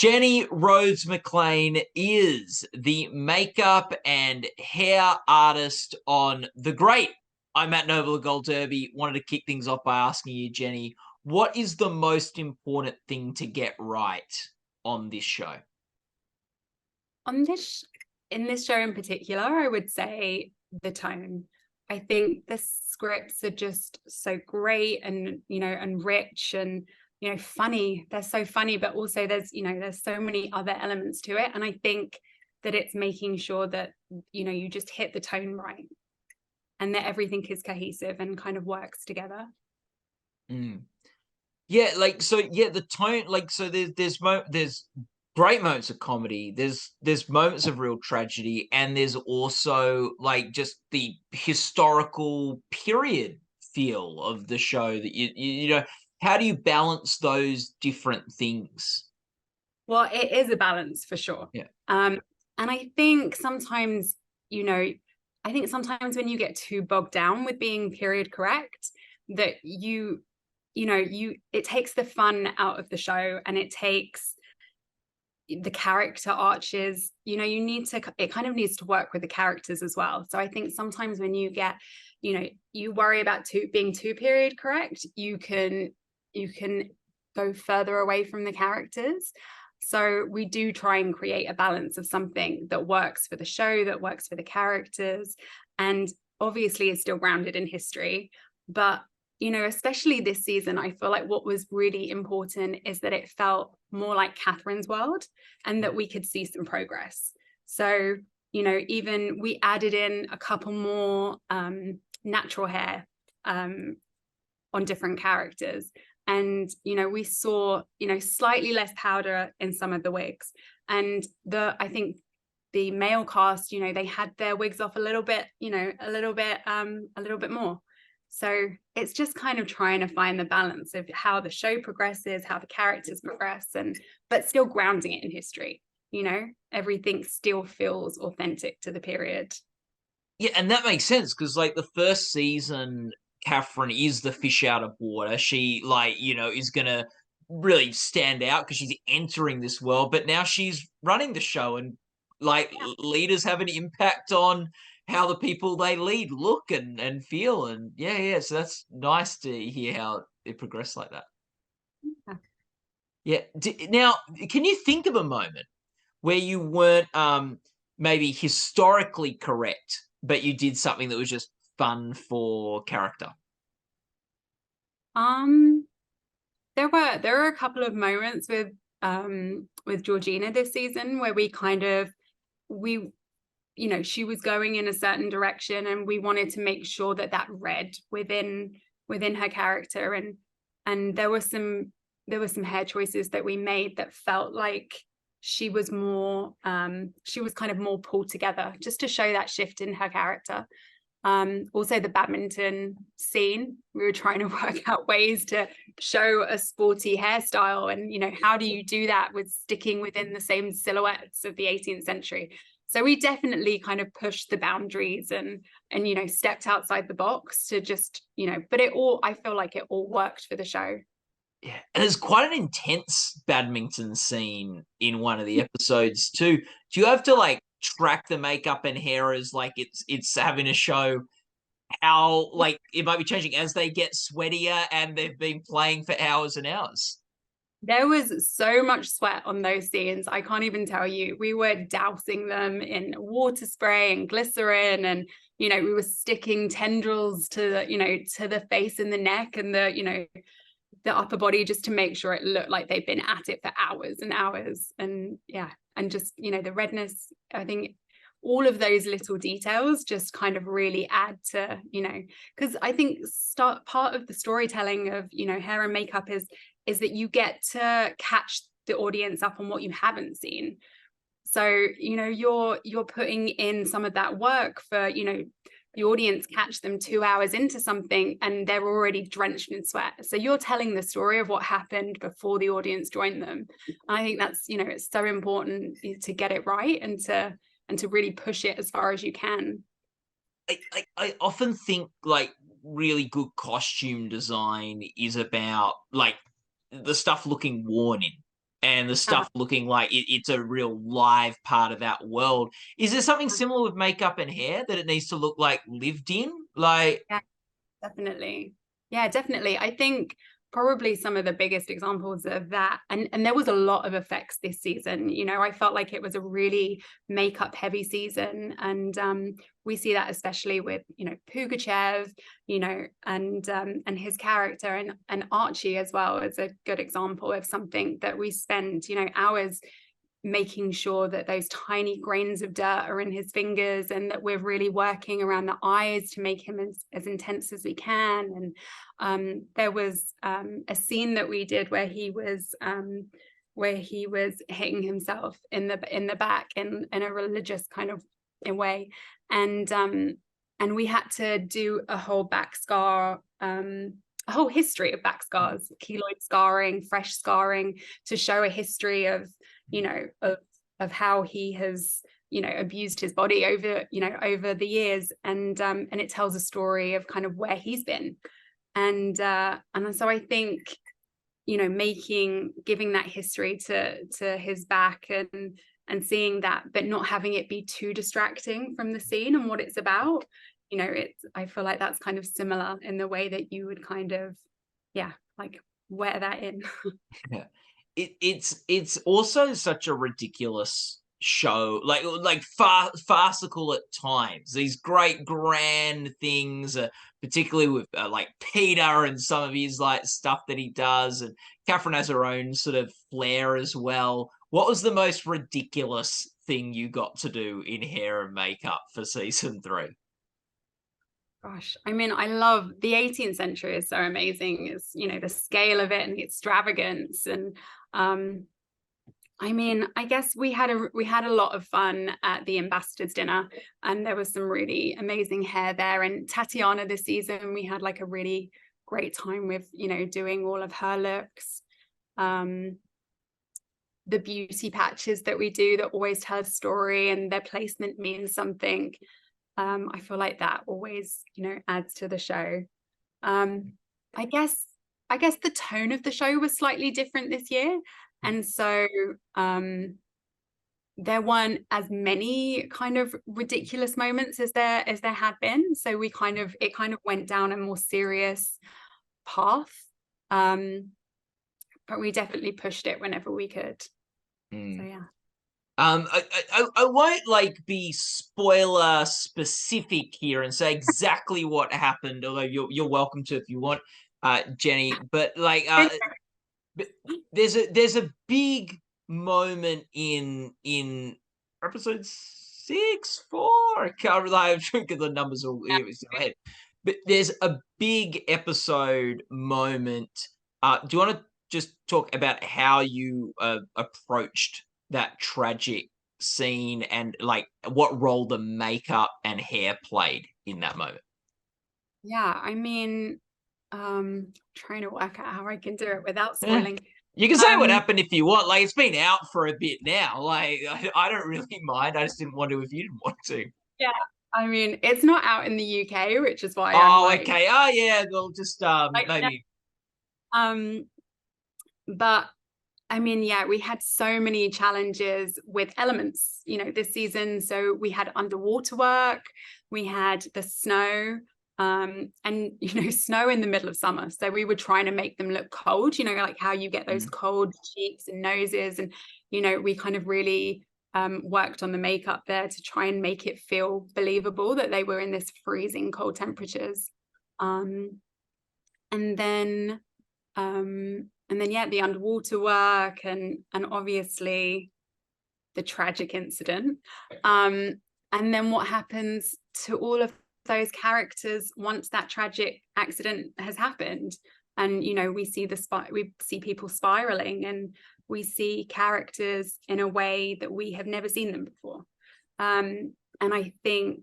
Jenny Rhodes-McLean is the makeup and hair artist on The Great. I'm Matt Noble of Gold Derby. Wanted to kick things off by asking you, Jenny, what is the most important thing to get right on this show? On this in this show in particular, I would say the tone. I think the scripts are just so great and and rich and funny. They're so funny, but also there's so many other elements to it. And I think that it's making sure that you just hit the tone right and that everything is cohesive and kind of works together. Mm. Yeah, the tone, there's great moments of comedy. There's moments of real tragedy, and there's also just the historical period feel of the show that how do you balance those different things? Well, it is a balance for sure. Yeah. And I think sometimes, you know, I think sometimes when you get too bogged down with being period correct, that it takes the fun out of the show and it takes the character arches. It kind of needs to work with the characters as well. So I think sometimes when you get, you worry about being too period correct, you can go further away from the characters. So we do try and create a balance of something that works for the show, that works for the characters, and obviously is still grounded in history. But, especially this season, I feel like what was really important is that it felt more like Catherine's world and that we could see some progress. So, even we added in a couple more natural hair on different characters. And we saw slightly less powder in some of the wigs, and I think the male cast, they had their wigs off a little bit more. So it's just kind of trying to find the balance of how the show progresses, how the characters progress, but still grounding it in history. Everything still feels authentic to the period. Yeah, and that makes sense because the first season, Catherine is the fish out of water. She is gonna really stand out because she's entering this world, but now she's running the show, and leaders have an impact on how the people they lead look and feel. And yeah, so that's nice to hear how it progressed like that. Yeah. Yeah. Now, can you think of a moment where you weren't maybe historically correct, but you did something that was just fun for character? There were a couple of moments with Georgina this season where she was going in a certain direction and we wanted to make sure that read within her character, and there were some hair choices that we made that felt like she was kind of more pulled together just to show that shift in her character. Also the badminton scene, we were trying to work out ways to show a sporty hairstyle, and how do you do that with sticking within the same silhouettes of the 18th century. So we definitely kind of pushed the boundaries and stepped outside the box to just but I feel like it all worked for the show. Yeah, and there's quite an intense badminton scene in one of the episodes too. Do you have to track the makeup and hair as it's having a show how it might be changing as they get sweatier and they've been playing for hours and hours? There was so much sweat on those scenes. I can't even tell you. We were dousing them in water spray and glycerin, and we were sticking tendrils to the face and the neck and the upper body just to make sure it looked like they've been at it for hours and hours. And yeah, and just the redness, I think all of those little details just kind of really add to because I think part of the storytelling of hair and makeup is that you get to catch the audience up on what you haven't seen. So you're putting in some of that work for the audience catch them 2 hours into something and they're already drenched in sweat. So you're telling the story of what happened before the audience joined them. And I think that's it's so important to get it right and to really push it as far as you can. I often think really good costume design is about the stuff looking worn in. and the stuff looking like it's a real live part of that world. Is there something similar with makeup and hair, that it needs to look like lived in? Like, Yeah, definitely. Yeah, definitely. I think probably some of the biggest examples of that, and there was a lot of effects this season. You know, I felt like it was a really makeup heavy season, and we see that especially with, you know, Pugachev, you know, and his character, and Archie as well is a good example of something that we spend, you know, hours making sure that those tiny grains of dirt are in his fingers, and that we're really working around the eyes to make him as intense as we can. And there was a scene that we did where he was hitting himself in the back in a religious kind of way, and we had to do a whole back scar, a whole history of back scars, keloid scarring, fresh scarring, to show a history of, you know, of how he has, you know, abused his body over, you know, over the years. And it tells a story of kind of where he's been. And so I think, you know, giving that history to his back, and seeing that, but not having it be too distracting from the scene and what it's about. You know, I feel like that's kind of similar in the way that you would kind of, yeah, like wear that in. yeah. It's also such a ridiculous show, like farcical at times. These great grand things, particularly with like Peter and some of his like stuff that he does, and Catherine has her own sort of flair as well. What was the most ridiculous thing you got to do in hair and makeup for season 3? Gosh, I mean, I love the 18th century is so amazing. It's, you know, the scale of it and the extravagance. And I mean, I guess we had a lot of fun at the ambassadors dinner, and there was some really amazing hair there. And Tatiana this season, we had like a really great time with, you know, doing all of her looks. The beauty patches that we do that always tell a story, and their placement means something. I feel like that always, you know, adds to the show. I guess the tone of the show was slightly different this year, and so there weren't as many kind of ridiculous moments as there had been. So it kind of went down a more serious path, but we definitely pushed it whenever we could. So yeah. I won't like be spoiler specific here and say exactly what happened, although you're welcome to if you want, Jenny. But like, there's a big moment in episode 6, 4. I can't really. I'm trying to get the numbers all here in my head. But there's a big episode moment. Do you want to just talk about how you approached that tragic scene, and like what role the makeup and hair played in that moment? Yeah, I mean, trying to work out how I can do it without Yeah. spoiling. You can say what happened if you want. Like, it's been out for a bit now. Like, I don't really mind. I just didn't want to if you didn't want to. Yeah, I mean, it's not out in the UK, which is why I'm Oh, like, okay. Oh, yeah. Well, just yeah. maybe. But I mean, yeah, we had so many challenges with elements, you know, this season. So we had underwater work, we had the snow, and you know, snow in the middle of summer. So we were trying to make them look cold, you know, like how you get those cold cheeks and noses. And, you know, we kind of really worked on the makeup there to try and make it feel believable that they were in this freezing cold temperatures. And then yeah, the underwater work, and obviously the tragic incident, and then what happens to all of those characters once that tragic accident has happened. And you know, we see people spiraling, and we see characters in a way that we have never seen them before. And I think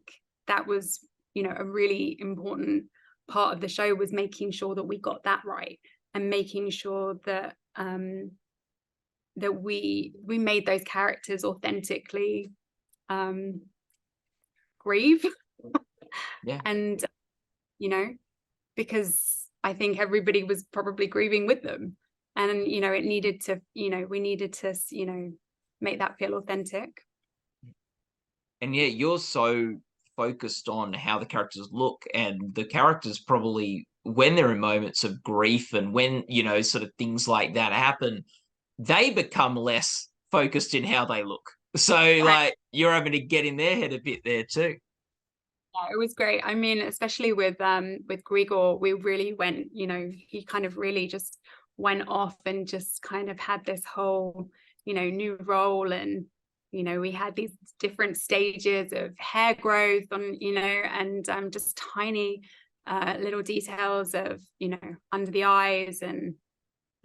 that was, you know, a really important part of the show, was making sure that we got that right, and making sure that that we made those characters authentically grieve. Yeah. And you know, because I think everybody was probably grieving with them. and you know, it needed to, you know, we needed to, you know, make that feel authentic. And yeah, you're so focused on how the characters look, and the characters probably, when they're in moments of grief and when, you know, sort of things like that happen, they become less focused in how they look. So like you're having to get in their head a bit there too. Yeah, it was great. I mean, especially with Grigor, we really went, you know, he kind of really just went off and just kind of had this whole, you know, new role. And you know, we had these different stages of hair growth on, you know, and just tiny little details of, you know, under the eyes and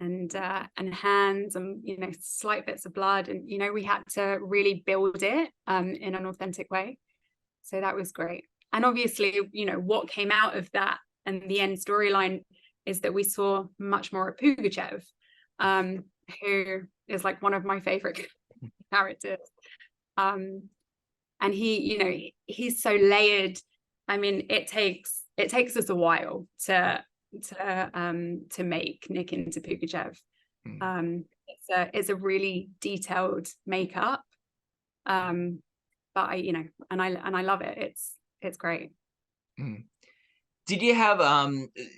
hands, and you know, slight bits of blood, and you know, we had to really build it in an authentic way. So that was great. And obviously, you know, what came out of that and the end storyline is that we saw much more of Pugachev, who is like one of my favorite characters. And he, you know, he's so layered. I mean, it takes us a while to make Nick into Pugachev. It's a really detailed makeup. But I, you know, and I love it. It's great. Did you have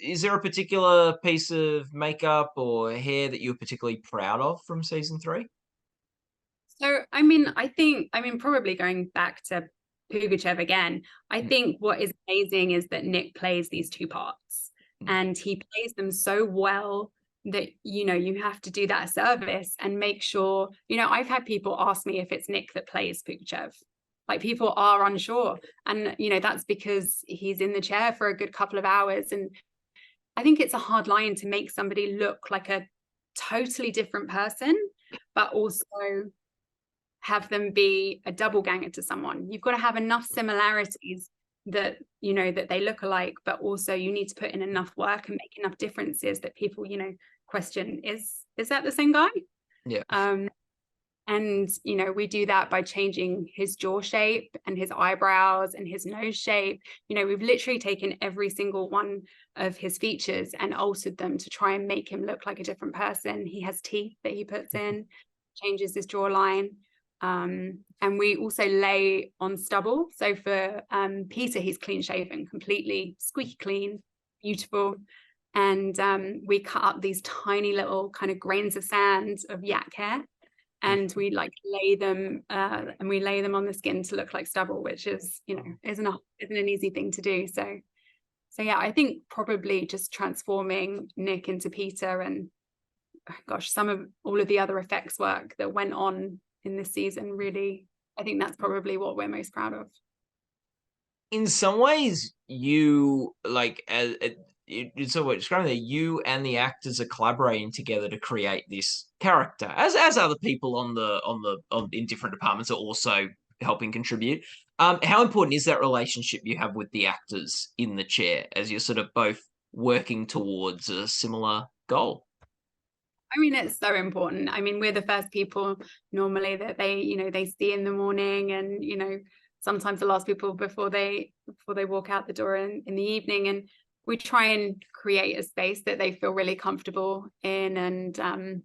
is there a particular piece of makeup or hair that you're particularly proud of from season 3? So I mean, probably going back to Pugachev again, I think what is amazing is that Nick plays these two parts, and he plays them so well that, you know, you have to do that service and make sure, you know, I've had people ask me if it's Nick that plays Pugachev. Like, people are unsure, and you know, that's because he's in the chair for a good couple of hours, and I think it's a hard line to make somebody look like a totally different person but also have them be a double ganger to someone. You've got to have enough similarities that, you know, that they look alike, but also you need to put in enough work and make enough differences that people, you know, question, is that the same guy? Yeah. And, you know, we do that by changing his jaw shape and his eyebrows and his nose shape. You know, we've literally taken every single one of his features and altered them to try and make him look like a different person. He has teeth that he puts in, changes his jawline. And we also lay on stubble. So for Peter, he's clean shaven, completely squeaky clean, beautiful. And we cut up these tiny little kind of grains of sand of yak hair, and we like lay them and we lay them on the skin to look like stubble, which is, you know, isn't an easy thing to do. So yeah, I think probably just transforming Nick into Peter, and gosh, some of all of the other effects work that went on in this season, really, I think that's probably what we're most proud of. In some ways, you like so what describing that you and the actors are collaborating together to create this character, as other people on in different departments are also helping contribute. How important is that relationship you have with the actors in the chair as you're sort of both working towards a similar goal? I mean, it's so important. I mean, we're the first people normally that they, you know, they see in the morning, and, you know, sometimes the last people before they walk out the door in the evening. And we try and create a space that they feel really comfortable in. And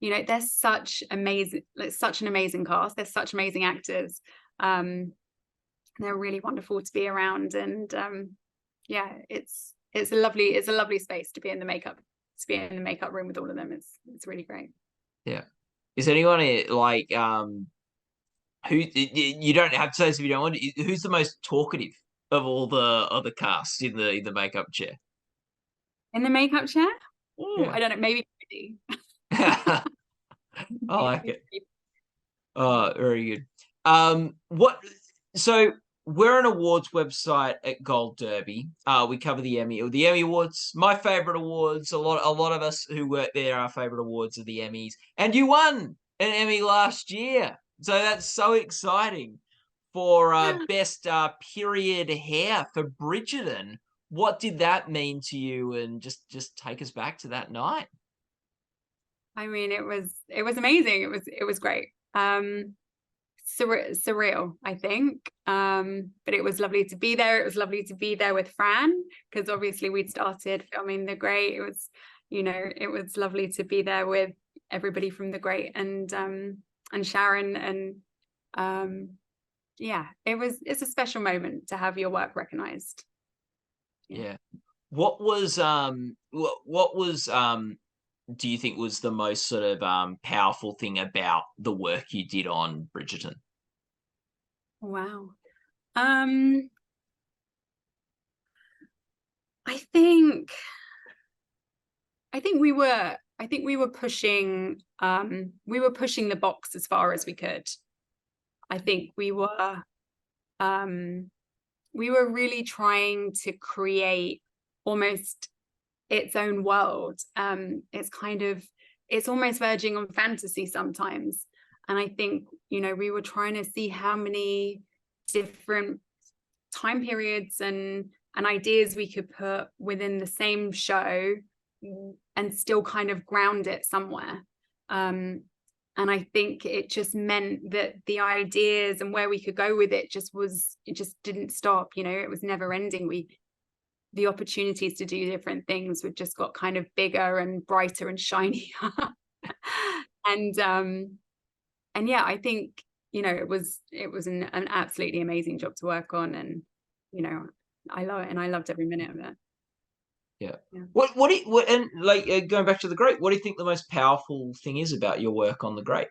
you know, there's such an amazing cast. There's such amazing actors. They're really wonderful to be around. And yeah, it's a lovely space to be in the makeup room with all of them. It's really great. Yeah. Is anyone like who, you don't have to say this if you don't want to, who's the most talkative of all the other casts in the makeup chair? In the makeup chair? Oh, Yeah. I don't know, maybe. I like it. Oh, very good. So we're an awards website at Gold Derby. We cover the Emmy Awards, my favorite awards. A lot of us who work there, our favorite awards are the Emmys. And you won an Emmy last year. So that's so exciting for best period hair for Bridgerton. What did that mean to you? And just take us back to that night. I mean, it was amazing. It was great. Surreal, I think. But it was lovely to be there. It was lovely to be there with Fran, because obviously we'd started filming The Great. It was, you know, it was lovely to be there with everybody from The Great and Sharon, and yeah, it's a special moment to have your work recognized. Yeah. What was do you think was the most sort of powerful thing about the work you did on Bridgerton? Wow. I think we were pushing the box as far as we could. I think we were really trying to create almost its own world. It's almost verging on fantasy sometimes. And I think, you know, we were trying to see how many different time periods and ideas we could put within the same show and still kind of ground it somewhere. And I think it just meant that the ideas and where we could go with it just didn't stop. You know, it was never ending. The opportunities to do different things would just got kind of bigger and brighter and shinier. and yeah, I think, you know, it was an absolutely amazing job to work on, and, you know, I love it, and I loved every minute of it. Yeah. Yeah. What and like going back to The Great, what do you think the most powerful thing is about your work on The Great?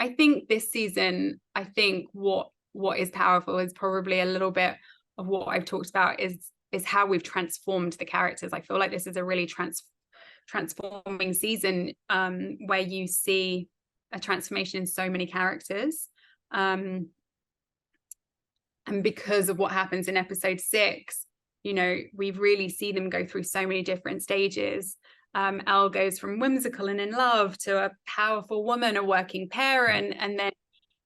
I think this season, I think what is powerful is probably a little bit of what I've talked about is how we've transformed the characters. I feel like this is a really transforming season, where you see a transformation in so many characters. And because of what happens in episode 6, you know, we really see them go through so many different stages. Elle goes from whimsical and in love to a powerful woman, a working parent, and then,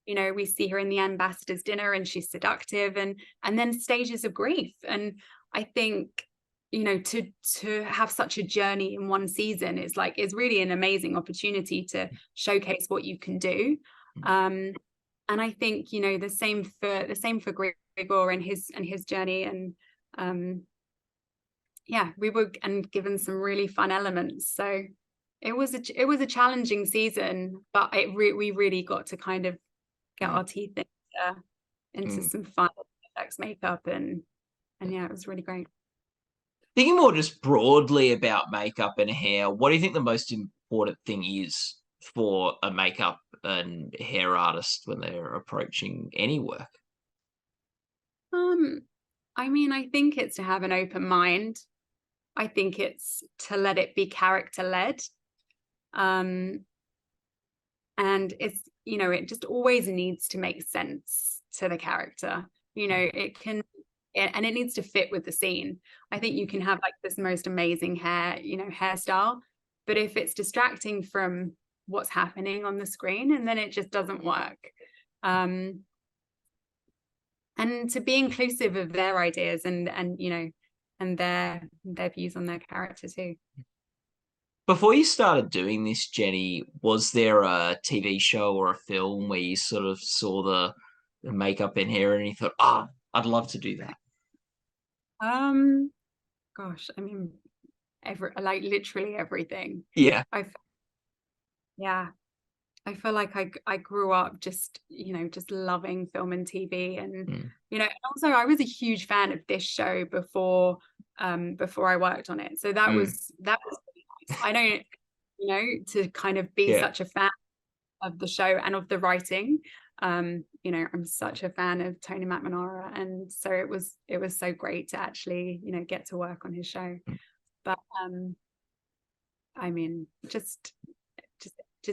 you know, we see her in the ambassador's dinner and she's seductive, and then stages of grief. And I think, you know, to have such a journey in one season is really an amazing opportunity to showcase what you can do. And I think, you know, the same for Gregor and his journey, and yeah, we were given some really fun elements. So it was a challenging season, but we really got to kind of get our teeth into some fun effects, makeup, and yeah, it was really great. Thinking more just broadly about makeup and hair, what do you think the most important thing is for a makeup and hair artist when they're approaching any work? I mean, I think it's to have an open mind. I think it's to let it be character-led. And it's, you know, it just always needs to make sense to the character. You know, and it needs to fit with the scene. I think you can have like this most amazing hairstyle, but if it's distracting from what's happening on the screen, and then it just doesn't work. And to be inclusive of their ideas and you know, and their views on their character too. Before you started doing this, Jenny, was there a TV show or a film where you sort of saw the makeup and hair and you thought, I'd love to do that? Gosh, I mean, literally everything. Yeah. I feel like I grew up just, you know, just loving film and TV, and you know, also I was a huge fan of this show before I worked on it. So that was really nice. I don't, you know, to kind of be such a fan of the show and of the writing. You know, I'm such a fan of Tony McNamara, and so it was so great to actually, you know, get to work on his show. But I mean, just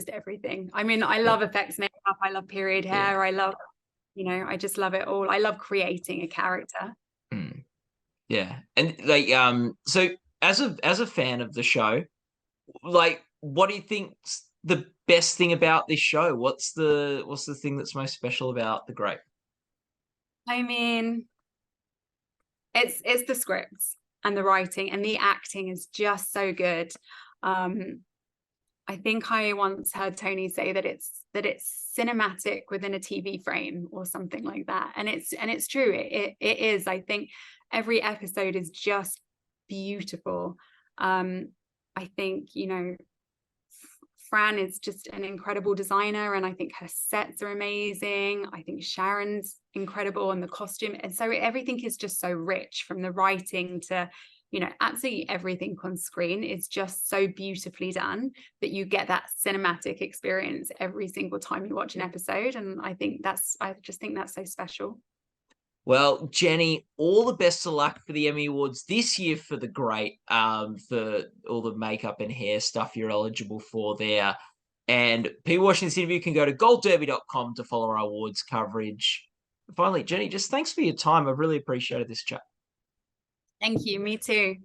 everything. I mean, I love effects makeup, I love period hair, I love, you know, I just love it all. I love creating a character. Yeah. And like so as a fan of the show, like, what do you think's the best thing about this show? What's the thing that's most special about The Great? I mean, it's the scripts and the writing, and the acting is just so good. I think I once heard Tony say that it's cinematic within a TV frame or something like that, and it's true. It is. I think every episode is just beautiful. I think, you know, Fran is just an incredible designer, and I think her sets are amazing. I think Sharon's incredible, and the costume, and so everything is just so rich, from the writing to, you know, absolutely everything on screen is just so beautifully done that you get that cinematic experience every single time you watch an episode. And I just think that's so special. Well, Jenny, all the best of luck for the Emmy Awards this year for the great, for all the makeup and hair stuff you're eligible for there. And people watching this interview can go to goldderby.com to follow our awards coverage. Finally, Jenny, just thanks for your time. I've really appreciated this chat. Thank you. Me too.